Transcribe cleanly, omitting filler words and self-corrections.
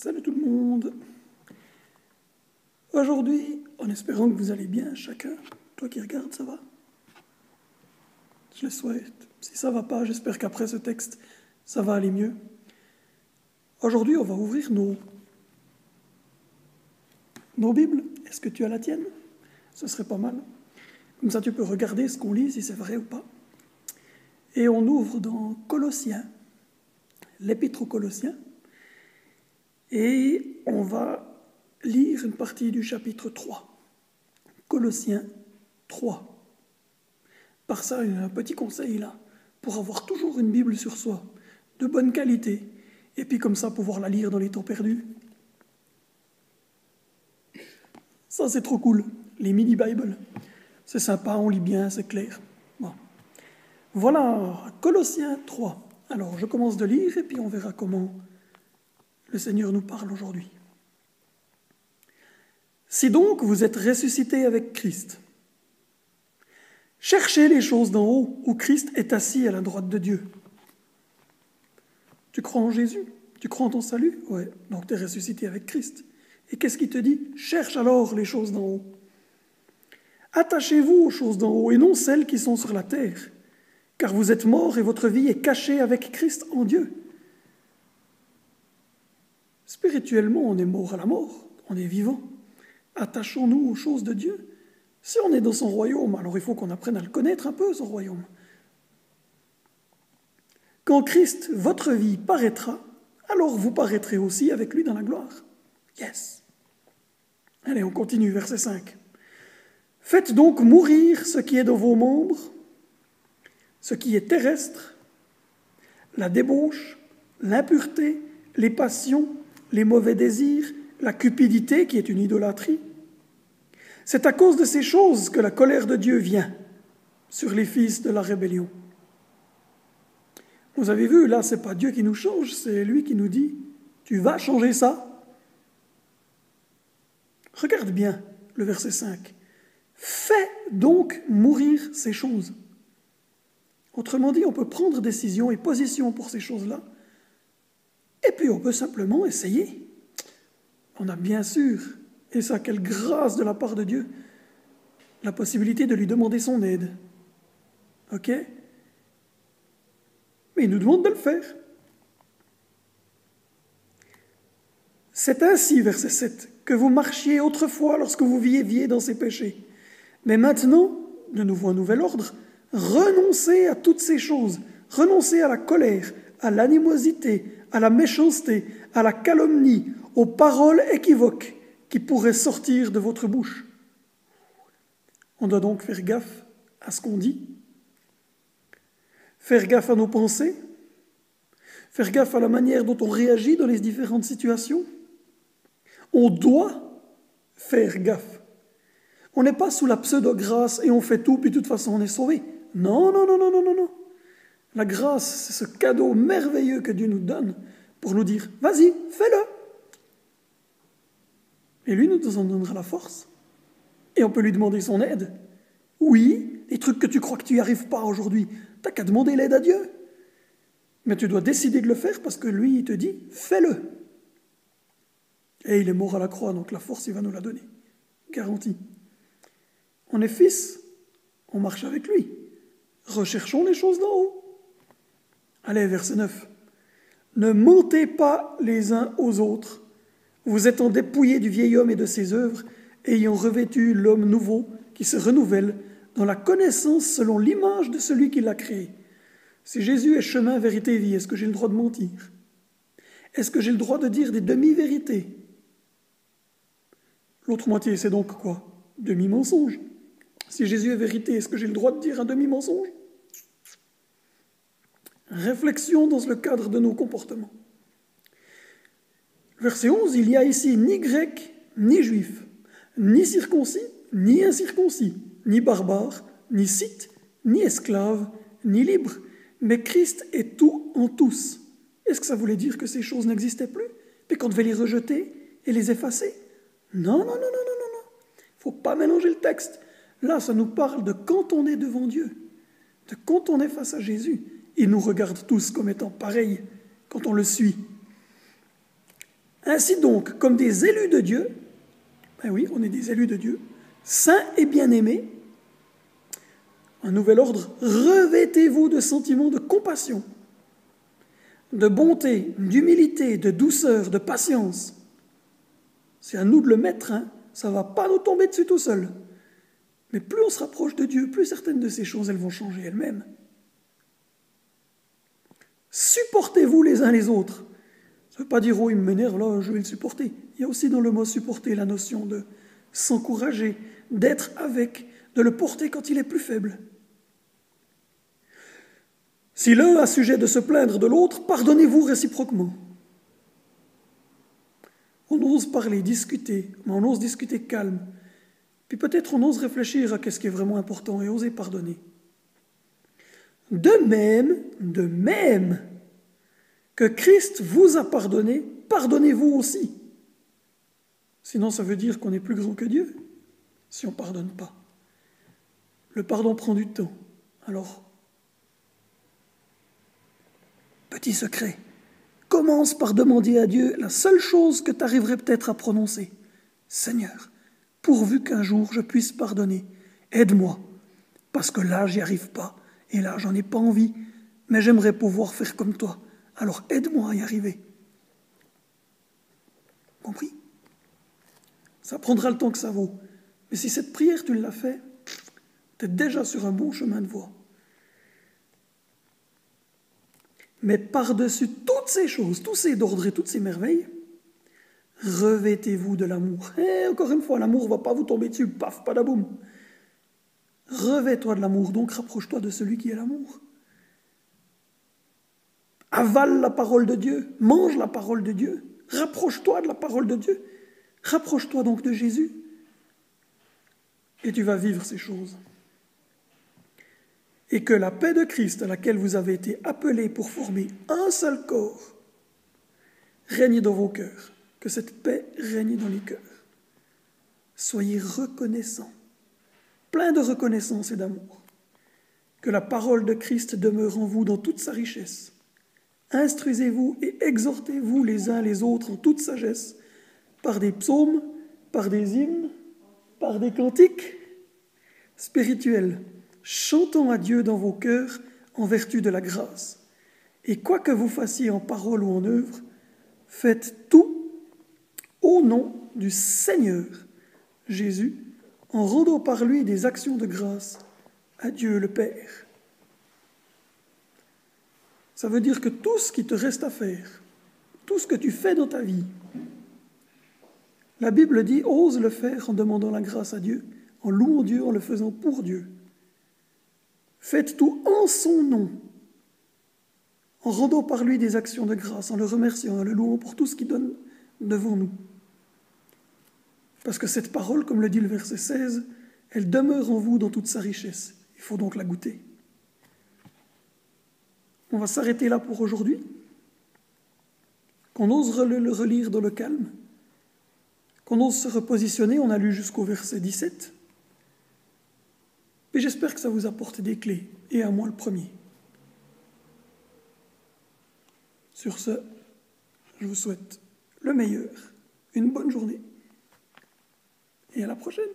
Salut tout le monde. Aujourd'hui, en espérant que vous allez bien chacun, toi qui regardes, ça va? Je le souhaite. Si ça va pas, j'espère qu'après ce texte, ça va aller mieux. Aujourd'hui, on va ouvrir nos Bibles. Est-ce que tu as la tienne? Ce serait pas mal. Comme ça, tu peux regarder ce qu'on lit, si c'est vrai ou pas. Et on ouvre dans Colossiens, l'Épître aux Colossiens. Et on va lire une partie du chapitre 3. Colossiens 3. Par ça, il y a un petit conseil là, pour avoir toujours une Bible sur soi, de bonne qualité, et puis comme ça pouvoir la lire dans les temps perdus. Ça, c'est trop cool, les mini-Bibles. C'est sympa, on lit bien, c'est clair. Bon. Voilà, Colossiens 3. Alors, je commence de lire, et puis on verra comment le Seigneur nous parle aujourd'hui. Si donc vous êtes ressuscités avec Christ, cherchez les choses d'en haut, où Christ est assis à la droite de Dieu. Tu crois en Jésus? Tu crois en ton salut? Ouais, donc tu es ressuscité avec Christ. Et qu'est-ce qu'il te dit? Cherche alors les choses d'en haut. Attachez-vous aux choses d'en haut et non celles qui sont sur la terre, car vous êtes morts et votre vie est cachée avec Christ en Dieu. Spirituellement, on est mort à la mort, on est vivant. Attachons-nous aux choses de Dieu. Si on est dans son royaume, alors il faut qu'on apprenne à le connaître un peu, son royaume. Quand Christ, votre vie, paraîtra, alors vous paraîtrez aussi avec lui dans la gloire. Yes. Allez, on continue, verset 5. Faites donc mourir ce qui est dans vos membres, ce qui est terrestre, la débauche, l'impureté, les passions, les mauvais désirs, la cupidité qui est une idolâtrie. C'est à cause de ces choses que la colère de Dieu vient sur les fils de la rébellion. Vous avez vu, là, ce n'est pas Dieu qui nous change, c'est lui qui nous dit « Tu vas changer ça ?» Regarde bien le verset 5. « Fais donc mourir ces choses. » Autrement dit, on peut prendre décision et position pour ces choses-là, et puis on peut simplement essayer. On a bien sûr, et ça, quelle grâce de la part de Dieu, la possibilité de lui demander son aide. Ok? Mais il nous demande de le faire. C'est ainsi, verset 7, que vous marchiez autrefois lorsque vous viviez dans ces péchés. Mais maintenant, de nouveau un nouvel ordre, renoncez à toutes ces choses, renoncez à la colère, à l'animosité, à la méchanceté, à la calomnie, aux paroles équivoques qui pourraient sortir de votre bouche. On doit donc faire gaffe à ce qu'on dit, faire gaffe à nos pensées, faire gaffe à la manière dont on réagit dans les différentes situations. On doit faire gaffe. On n'est pas sous la pseudo-grâce et on fait tout, puis de toute façon on est sauvé. Non, non, non, non, non, non, non. La grâce, c'est ce cadeau merveilleux que Dieu nous donne pour nous dire « Vas-y, fais-le !» Et lui nous en donnera la force. Et on peut lui demander son aide. Oui, les trucs que tu crois que tu n'y arrives pas aujourd'hui, t'as qu'à demander l'aide à Dieu. Mais tu dois décider de le faire parce que lui, il te dit « Fais-le !» Et il est mort à la croix, donc la force, il va nous la donner. Garantie. On est fils, on marche avec lui. Recherchons les choses d'en haut. Allez, verset 9. Ne mentez pas les uns aux autres, vous étant dépouillés du vieil homme et de ses œuvres, ayant revêtu l'homme nouveau qui se renouvelle dans la connaissance selon l'image de celui qui l'a créé. Si Jésus est chemin, vérité et vie, est-ce que j'ai le droit de mentir? Est-ce que j'ai le droit de dire des demi-vérités? L'autre moitié, c'est donc quoi? Demi-mensonge. Si Jésus est vérité, est-ce que j'ai le droit de dire un demi-mensonge? Réflexion dans le cadre de nos comportements. Verset 11, il n'y a ici ni grec, ni juif, ni circoncis, ni incirconcis, ni barbare, ni scythe, ni esclave, ni libre, mais Christ est tout en tous. Est-ce que ça voulait dire que ces choses n'existaient plus, et qu'on devait les rejeter et les effacer? Non, non, non, non, non, non, non. Il ne faut pas mélanger le texte. Là, ça nous parle de quand on est devant Dieu, de quand on est face à Jésus. Il nous regarde tous comme étant pareils quand on le suit. Ainsi donc, comme des élus de Dieu, ben oui, on est des élus de Dieu, saints et bien-aimés, un nouvel ordre, revêtez-vous de sentiments de compassion, de bonté, d'humilité, de douceur, de patience. C'est à nous de le mettre, hein. Ça ne va pas nous tomber dessus tout seul. Mais plus on se rapproche de Dieu, plus certaines de ces choses, elles vont changer elles-mêmes. Supportez-vous les uns les autres. Ça ne veut pas dire, oh, il m'énerve, là, je vais le supporter. Il y a aussi dans le mot supporter la notion de s'encourager, d'être avec, de le porter quand il est plus faible. Si l'un a sujet de se plaindre de l'autre, pardonnez-vous réciproquement. On ose parler, discuter, mais on ose discuter calme. Puis peut-être on ose réfléchir à ce qui est vraiment important et oser pardonner. De même que Christ vous a pardonné, pardonnez-vous aussi. Sinon, ça veut dire qu'on est plus grand que Dieu, si on ne pardonne pas. Le pardon prend du temps. Alors, petit secret, commence par demander à Dieu la seule chose que tu arriverais peut-être à prononcer. Seigneur, pourvu qu'un jour je puisse pardonner, aide-moi, parce que là, j'y arrive pas, et là, j'en ai pas envie, mais j'aimerais pouvoir faire comme toi. Alors aide-moi à y arriver. Compris? Ça prendra le temps que ça vaut. Mais si cette prière, tu l'as fait, tu es déjà sur un bon chemin de voie. Mais par-dessus toutes ces choses, tous ces ordres et toutes ces merveilles, revêtez-vous de l'amour. Et encore une fois, l'amour ne va pas vous tomber dessus, paf, padaboum. Revêt-toi de l'amour, donc rapproche-toi de celui qui est l'amour. Avale la parole de Dieu, mange la parole de Dieu, rapproche-toi de la parole de Dieu, rapproche-toi donc de Jésus, et tu vas vivre ces choses. Et que la paix de Christ à laquelle vous avez été appelés pour former un seul corps règne dans vos cœurs, que cette paix règne dans les cœurs. Soyez reconnaissants, pleins de reconnaissance et d'amour, que la parole de Christ demeure en vous dans toute sa richesse. Instruisez-vous et exhortez-vous les uns les autres en toute sagesse, par des psaumes, par des hymnes, par des cantiques spirituels, chantant à Dieu dans vos cœurs en vertu de la grâce. Et quoi que vous fassiez en parole ou en œuvre, faites tout au nom du Seigneur Jésus, en rendant par lui des actions de grâce à Dieu le Père. Ça veut dire que tout ce qui te reste à faire, tout ce que tu fais dans ta vie, la Bible dit, ose le faire en demandant la grâce à Dieu, en louant Dieu, en le faisant pour Dieu. Faites tout en son nom, en rendant par lui des actions de grâce, en le remerciant, en le louant pour tout ce qu'il donne devant nous. Parce que cette parole, comme le dit le verset 16, elle demeure en vous dans toute sa richesse. Il faut donc la goûter. On va s'arrêter là pour aujourd'hui. Qu'on ose le relire dans le calme. Qu'on ose se repositionner. On a lu jusqu'au verset 17. Et j'espère que ça vous apporte des clés. Et à moi le premier. Sur ce, je vous souhaite le meilleur. Une bonne journée. Et à la prochaine.